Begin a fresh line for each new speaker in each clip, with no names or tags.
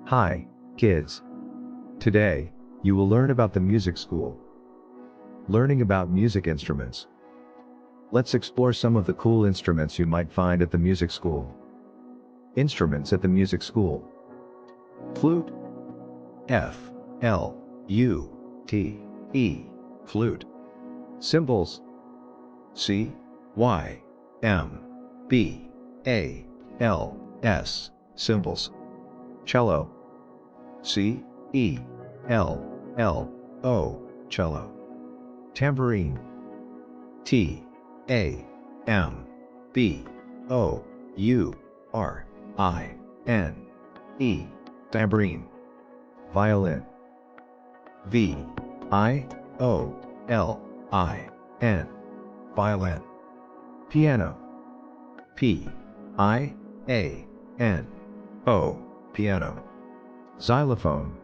Hi, kids. Today, you will learn about the music school. Learning about music instruments. Let's explore some of the cool instruments you might find at the music school. Instruments at the music school. Flute. F-L-U-T-E. Flute. Cymbals. C-Y-M-B-A-L-S. Cymbals. Cello. C-E-L-L-O. Cello. Tambourine. T-A-M-B-O-U-R-I-N-E. Tambourine. Violin. V-I-O-L-I-N. Violin. Piano. P-I-A-N-O. Piano. Xylophone.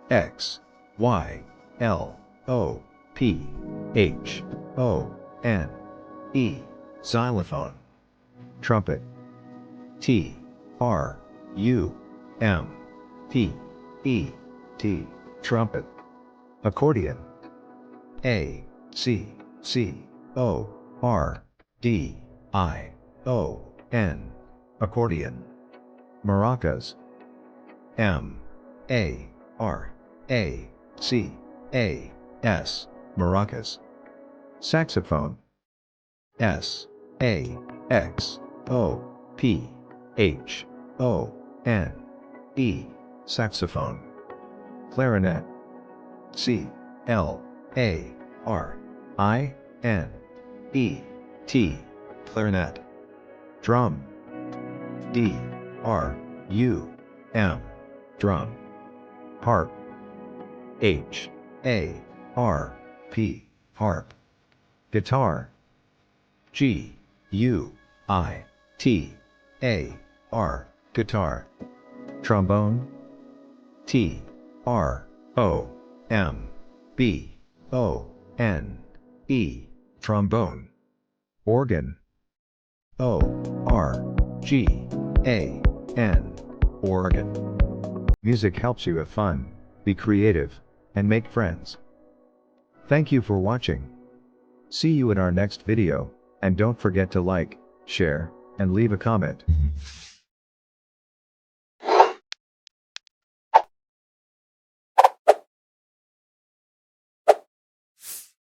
X-Y-L-O-P-H-O-N-E. Xylophone. Trumpet. T-R-U-M-P-E-T. Trumpet. Accordion. A-C-C-O-R-D-I-O-N. Accordion. Maracas. M-A-R-A-C-A-S. Maracas. Saxophone. S-A-X-O-P-H-O-N-E. Saxophone. Clarinet. C-L-A-R-I-N-E-T. Clarinet. Drum. D-R-U-M. Drum. Harp. H-A-R-P. Harp. Guitar. G-U-I-T-A-R. Guitar. Trombone. T-R-O-M-B-O-N-E. Trombone. Organ. O-R-G-A-N. Organ. Music helps you have fun, be creative, and make friends. Thank you for watching. See you in our next video, and don't forget to like, share, and leave a comment.